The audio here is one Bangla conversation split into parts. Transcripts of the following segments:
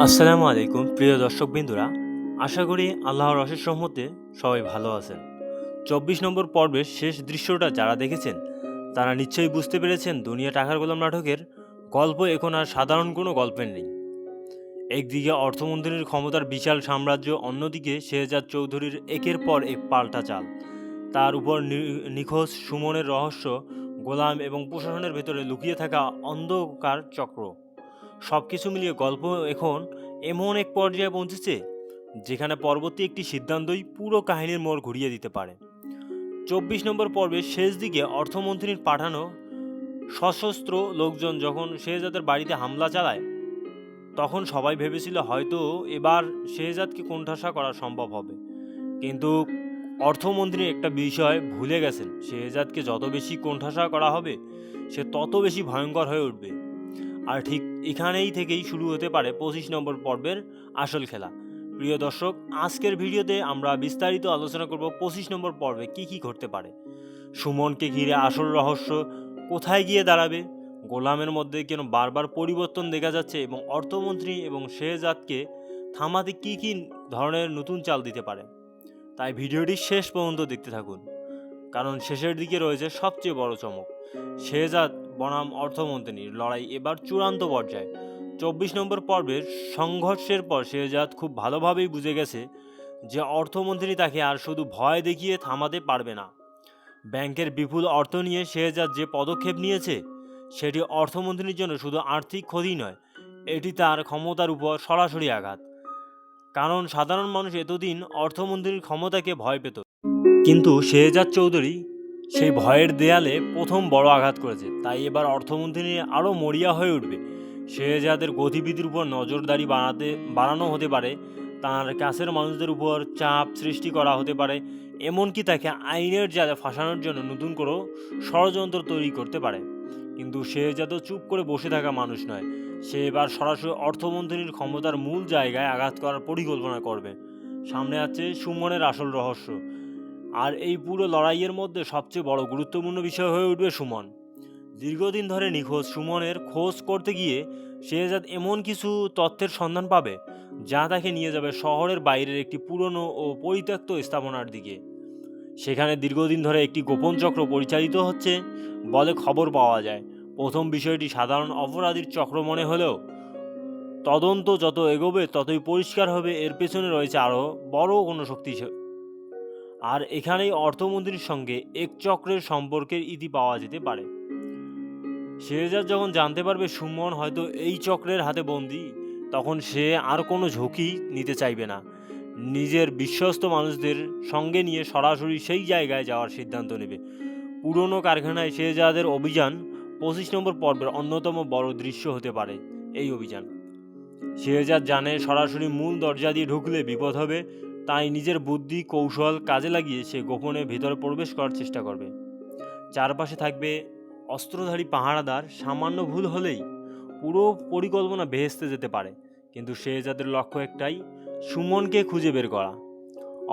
আসসালামু আলাইকুম প্রিয় দর্শক বিন্দুরা, আশা করি আল্লাহর অশেষ রহমতে সবাই ভালো আছেন। ২৪ নম্বর পর্বের শেষ দৃশ্যটা যারা দেখেছেন তারা নিশ্চয়ই বুঝতে পেরেছেন দুনিয়া টাকার গোলাম নাটকের গল্প এখন আর সাধারণ কোনো গল্পের নেই। একদিকে অর্থমন্ত্রীর ক্ষমতার বিশাল সাম্রাজ্য, অন্যদিকে শেহজাদ চৌধুরীর একের পর এক পাল্টা চাল, তার উপর নিখোঁজ সুমনের রহস্য, গোলাম এবং প্রশাসনের ভেতরে লুকিয়ে থাকা অন্ধকার চক্র। সব কিছু মিলিয়ে গল্প এখন এমন এক পর্যায়ে পৌঁছেছে যেখানে পরবর্তী একটি সিদ্ধান্তই পুরো কাহিনীর মোড় ঘুরিয়ে দিতে পারে। ২৪ নম্বর পর্বের শেষ দিকে অর্থমন্ত্রীর পাঠানো সশস্ত্র লোকজন যখন শেহজাদের বাড়িতে হামলা চালায়, তখন সবাই ভেবেছিল হয়তো এবার শেহজাদকে কোণঠাসা করা সম্ভব হবে। কিন্তু অর্থমন্ত্রী একটা বিষয় ভুলে গেছেন, শেহজাদকে যত বেশি কোণঠাসা করা হবে সে তত বেশি ভয়ঙ্কর হয়ে উঠবে। আর ঠিক এখানেই থেকেই শুরু হতে পারে ২৫ নম্বর পর্বের আসল খেলা। প্রিয় দর্শক, আজকের ভিডিওতে আমরা বিস্তারিত আলোচনা করব ২৫ নম্বর পর্বে কি কি ঘটতে পারে, সুমনকে ঘিরে আসল রহস্য কোথায় গিয়ে দাঁড়াবে, গোলামের মধ্যে কেন বারবার পরিবর্তন দেখা যাচ্ছে এবং অর্থমন্ত্রী এবং শেহজাদকে থামাতে কি কি ধরনের নতুন চাল দিতে পারে। তাই ভিডিওটি শেষ পর্যন্ত দেখতে থাকুন, কারণ শেষের দিকে রয়েছে সবচেয়ে বড় চমক। শেহজাদ বনাম অর্থমন্ত্রীর লড়াই এবার চূড়ান্ত পর্যায়ে। ২৪ নম্বর পর্বের সংঘর্ষের পর শেহজাদ খুব ভালোভাবেই বুঝে গেছে যে অর্থমন্ত্রী তাকে আর শুধু ভয় দেখিয়ে থামাতে পারবে না। ব্যাংকের বিপুল অর্থ নিয়ে শেহজাদ যে পদক্ষেপ নিয়েছে সেটি অর্থমন্ত্রীর জন্য শুধু আর্থিক ক্ষতি নয়, এটি তার ক্ষমতার উপর সরাসরি আঘাত। কারণ সাধারণ মানুষ এতদিন অর্থমন্ত্রীর ক্ষমতাকে ভয় পেত, কিন্তু শেহজাদ চৌধুরী সেই ভয়ের দেয়ালে প্রথম বড় আঘাত করেছে। তাই এবার অর্থমন্ত্রী আরও মরিয়া হয়ে উঠবে। শেহজাদের গতিবিধির উপর নজরদারি বাড়ানো হতে পারে, তার কাছের মানুষদের উপর চাপ সৃষ্টি করা হতে পারে, এমনকি তাকে আইনের জালে ফাঁসানোর জন্য নতুন করে ষড়যন্ত্র তৈরি করতে পারে। কিন্তু শেহজাদও চুপ করে বসে থাকা মানুষ নয়, সে এবার সরাসরি অর্থমন্ত্রীর ক্ষমতার মূল জায়গায় আঘাত করার পরিকল্পনা করবে। সামনে আছে সুমনের আসল রহস্য, আর এই পুরো লড়াইয়ের মধ্যে সবচেয়ে বড় গুরুত্বপূর্ণ বিষয় হয়ে উঠবে সুমন। দীর্ঘদিন ধরে নিখোঁজ সুমনের খোঁজ করতে গিয়ে শেহজাদ এমন কিছু তথ্যের সন্ধান পাবে যা তাকে নিয়ে যাবে শহরের বাইরের একটি পুরনো ও পরিত্যক্ত স্থাপনার দিকে। সেখানে দীর্ঘদিন ধরে একটি গোপন চক্র পরিচালিত হচ্ছে বলে খবর পাওয়া যায়। প্রথম বিষয়টি সাধারণ অপরাধীর চক্র মনে হলেও তদন্ত যত এগোবে ততই পরিষ্কার হবে এর পেছনে রয়েছে আরও বড় কোনো শক্তি। আর এখানেই অর্থমন্ত্রীর সঙ্গে এক চক্রের সম্পর্কের ইতি পাওয়া যেতে পারে। শেহজাদ যখন জানতে পারবে সুমন হয়তো এই চক্রের হাতে বন্দী, তখন সে আর কোনো ঝুঁকি নিতে চাইবে না। নিজের বিশ্বস্ত মানুষদের সঙ্গে নিয়ে সরাসরি সেই জায়গায় যাওয়ার সিদ্ধান্ত নেবে। পুরনো কারখানায় শেহজাদের অভিযান ২৫ নম্বর পর্বের অন্যতম বড় দৃশ্য হতে পারে। এই অভিযান শেহজাদ জানে সরাসরি মূল দরজা দিয়ে ঢুকলে বিপদ হবে, তাই নিজের বুদ্ধি কৌশল কাজে লাগিয়ে সে গোপনে ভেতরে প্রবেশ করার চেষ্টা করবে। চারপাশে থাকবে অস্ত্রধারী পাহারাদার, সামান্য ভুল হলেই পুরো পরিকল্পনা ভেস্তে যেতে পারে। কিন্তু শেহজাদের লক্ষ্য একটাই, সুমনকে খুঁজে বের করা।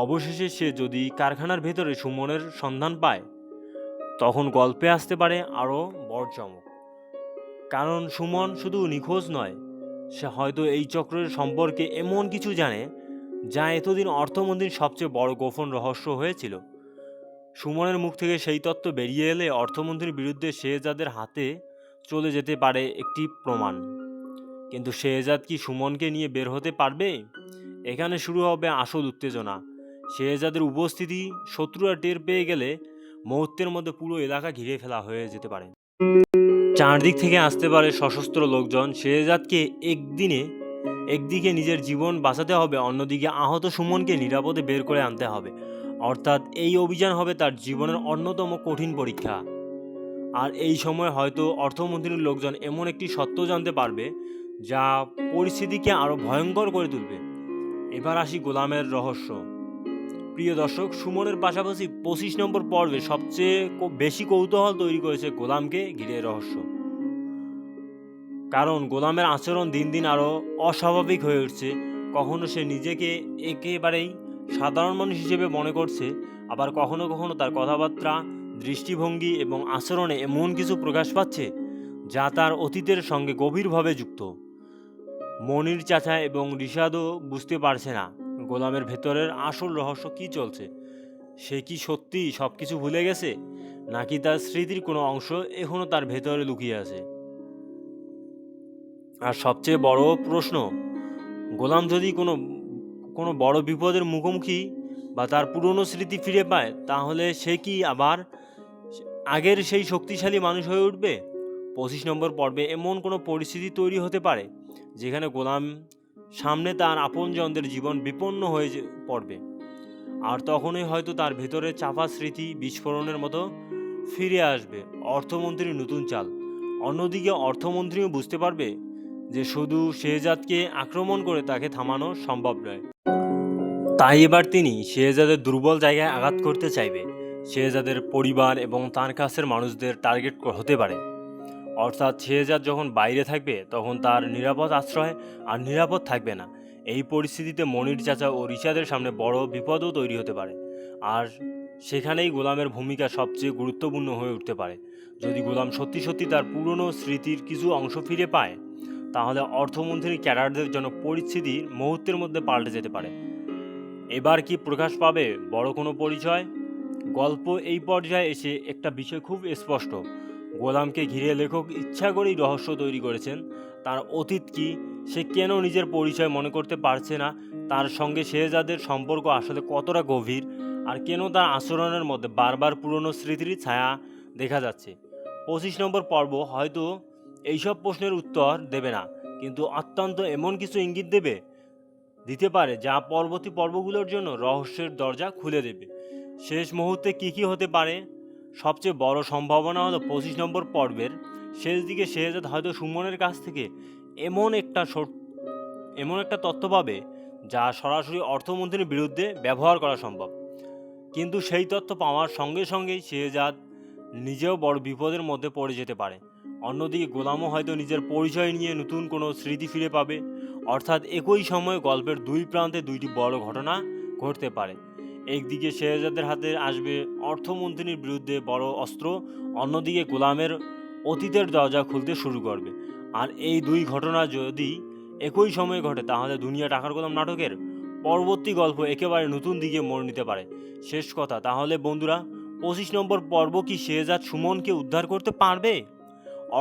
অবশেষে সে যদি কারখানার ভেতরে সুমনের সন্ধান পায়, তখন গল্পে আসতে পারে আরও বড় চমক। কারণ সুমন শুধু নিখোঁজ নয়, সে হয়তো এই চক্রের সম্পর্কে এমন কিছু জানে যা এতদিন অর্থমন্ত্রীর সবচেয়ে বড় গোপন রহস্য হয়েছিল। সুমনের মুখ থেকে সেই তত্ত্ব বেরিয়ে এলে অর্থমন্ত্রীর বিরুদ্ধে শেহজাদের হাতে চলে যেতে পারে একটি প্রমাণ। কিন্তু শেহজাদ কি সুমনকে নিয়ে বের হতে পারবে? এখানে শুরু হবে আসল উত্তেজনা। শেহজাদের উপস্থিতি শত্রুরা টের পেয়ে গেলে মুহূর্তের মধ্যে পুরো এলাকা ঘিরে ফেলা হয়ে যেতে পারে। চারদিক থেকে আসতে পারে সশস্ত্র লোকজন। শেহজাদকে একদিকে নিজের জীবন বাঁচাতে হবে, অন্যদিকে আহত সুমনকে নিরাপদে বের করে আনতে হবে। অর্থাৎ এই অভিযান হবে তার জীবনের অন্যতম কঠিন পরীক্ষা। আর এই সময় হয়তো অর্থমন্ত্রীর লোকজন এমন একটি সত্য জানতে পারবে যা পরিস্থিতিকে আরও ভয়ঙ্কর করে তুলবে। এবার আসি গোলামের রহস্য। প্রিয় দর্শক, সুমনের পাশাপাশি ২৫ নম্বর পর্বে সবচেয়ে বেশি কৌতূহল তৈরি করেছে গোলামকে ঘিরে রহস্য। কারণ গোলামের আচরণ দিন দিন আরও অস্বাভাবিক হয়ে উঠছে। কখনো সে নিজেকে একেবারেই সাধারণ মানুষ হিসেবে মনে করছে, আবার কখনো কখনো তার কথাবার্তা, দৃষ্টিভঙ্গি এবং আচরণে এমন কিছু প্রকাশ পাচ্ছে যা তার অতীতের সঙ্গে গভীরভাবে যুক্ত। মনির চাচা এবং রিশাদও বুঝতে পারছে না গোলামের ভেতরের আসল রহস্য কি চলছে। সে কি সত্যি সব কিছু ভুলে গেছে, নাকি তার স্মৃতির কোনো অংশ এখনও তার ভেতরে লুকিয়ে আছে। আর সবচেয়ে বড় প্রশ্ন, গোলাম যদি কোনো কোনো বড় বিপদের মুখোমুখি বা তার পুরনো স্মৃতি ফিরে পায়, তাহলে সে কি আবার আগের সেই শক্তিশালী মানুষ হয়ে উঠবে? 25 নম্বর পর্বে এমন কোনো পরিস্থিতি তৈরি হতে পারে যেখানে গোলাম সামনে তার আপনজনদের জীবন বিপন্ন হয়ে পড়বে, আর তখনই হয়তো তার ভেতরে চাপা স্মৃতি বিস্ফোরণের মতো ফিরে আসবে অর্থমন্ত্রীর নতুন চাল। অন্যদিকে অর্থমন্ত্রীও বুঝতে পারবে যে শুধু শেহজাদকে আক্রমণ করে তাকে থামানো সম্ভব নয়। তাই এবার তিনি শেহজাদের দুর্বল জায়গায় আঘাত করতে চাইবে। শেহজাদের পরিবার এবং তার কাছের মানুষদের টার্গেট হতে পারে। অর্থাৎ শেহজাদ যখন বাইরে থাকবে তখন তার নিরাপদ আশ্রয় আর নিরাপদ থাকবে না। এই পরিস্থিতিতে মনির চাচা ও রিশাদের সামনে বড় বিপদও তৈরি হতে পারে, আর সেখানেই গোলামের ভূমিকা সবচেয়ে গুরুত্বপূর্ণ হয়ে উঠতে পারে। যদি গোলাম সত্যি সত্যি তার পুরনো স্মৃতির কিছু অংশ ফিরে পায়, তাহলে অর্থমন্ত্রীর ক্যাডারদের জন্য পরিস্থিতি মুহূর্তের মধ্যে পাল্টে যেতে পারে। এবার কি প্রকাশ পাবে বড় কোনো পরিচয়? গল্প এই পর্যায়ে এসে একটা বিষয় খুব স্পষ্ট, গোলামকে ঘিরে লেখক ইচ্ছা করেই রহস্য তৈরি করেছেন। তার অতীত কি, সে কেন নিজের পরিচয় মনে করতে পারছে না, তার সঙ্গে শেহজাদের সম্পর্ক আসলে কতটা গভীর, আর কেন তার আচরণের মধ্যে বারবার পুরনো স্মৃতির ছায়া দেখা যাচ্ছে। 25 নম্বর পর্ব হয়তো এইসব প্রশ্নের উত্তর দেবে না, কিন্তু অত্যন্ত এমন কিছু ইঙ্গিত দিতে পারে যা পরবর্তী পর্বগুলোর জন্য রহস্যের দরজা খুলে দেবে। শেষ মুহূর্তে কী হতে পারে? সবচেয়ে বড় সম্ভাবনা হলো 25 নম্বর পর্বের শেষ দিকে শেহজাদ হয়তো সুমনের কাছ থেকে এমন একটা তথ্য পাবে যা সরাসরি অর্থমন্ত্রীর বিরুদ্ধে ব্যবহার করা সম্ভব। কিন্তু সেই তথ্য পাওয়ার সঙ্গে সঙ্গেই শেহজাদ নিজেও বড় বিপদের মধ্যে পড়ে যেতে পারে। অন্যদিকে গোলামও হয়তো নিজের পরিচয় নিয়ে নতুন কোনো স্মৃতি ফিরে পাবে। অর্থাৎ একই সময়ে গল্পের দুই প্রান্তে দুইটি বড় ঘটনা ঘটতে পারে। একদিকে শেহজাদের হাতে আসবে অর্থমন্ত্রীর বিরুদ্ধে বড় অস্ত্র, অন্যদিকে গোলামের অতীতের দরজা খুলতে শুরু করবে। আর এই দুই ঘটনা যদি একই সময়ে ঘটে, তাহলে দুনিয়া টাকার গোলাম নাটকের পরবর্তী গল্প একেবারে নতুন দিকে মোড় নিতে পারে। শেষ কথা তাহলে বন্ধুরা, 25 নম্বর পর্ব কি শেহজাদ সুমনকে উদ্ধার করতে পারবে?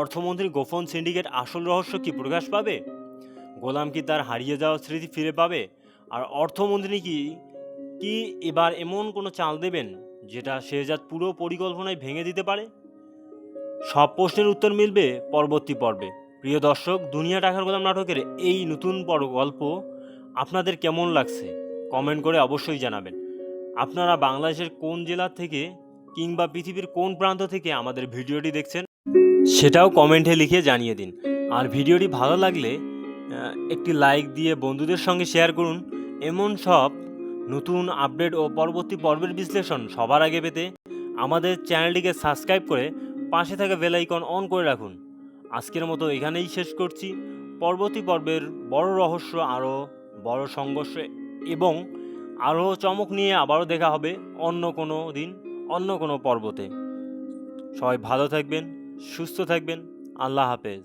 অর্থমন্ত্রীর গোপন সিন্ডিকেট আসল রহস্য কি প্রকাশ পাবে? গোলাম কি তার হারিয়ে যাওয়া স্মৃতি ফিরে পাবে? আর অর্থমন্ত্রী কি কি এবার এমন কোনো চাল দেবেন যেটা শেহজাদ পুরো পরিকল্পনায় ভেঙে দিতে পারে? সব প্রশ্নের উত্তর মিলবে পরবর্তী পর্বে। প্রিয় দর্শক, দুনিয়া টাকার গোলাম নাটকের এই নতুন গল্প আপনাদের কেমন লাগছে কমেন্ট করে অবশ্যই জানাবেন। আপনারা বাংলাদেশের কোন জেলা থেকে কিংবা পৃথিবীর কোন প্রান্ত থেকে আমাদের ভিডিওটি দেখছেন সেটাও কমেন্টে লিখে জানিয়ে দিন। আর ভিডিওটি ভালো লাগলে একটি লাইক দিয়ে বন্ধুদের সঙ্গে শেয়ার করুন। এমন সব নতুন আপডেট ও পরবর্তী পর্বের বিশ্লেষণ সবার আগে পেতে আমাদের চ্যানেলটিকে সাবস্ক্রাইব করে পাশে থাকা বেল আইকন অন করে রাখুন। আজকের মতো এখানেই শেষ করছি। পরবর্তী পর্বের বড় রহস্য, আরও বড় সংঘর্ষ এবং আরও চমক নিয়ে আবারও দেখা হবে অন্য কোনো দিন, অন্য কোনো পর্বতে। সবাই ভালো থাকবেন, সুস্থ থাকবেন। আল্লাহ হাফেজ।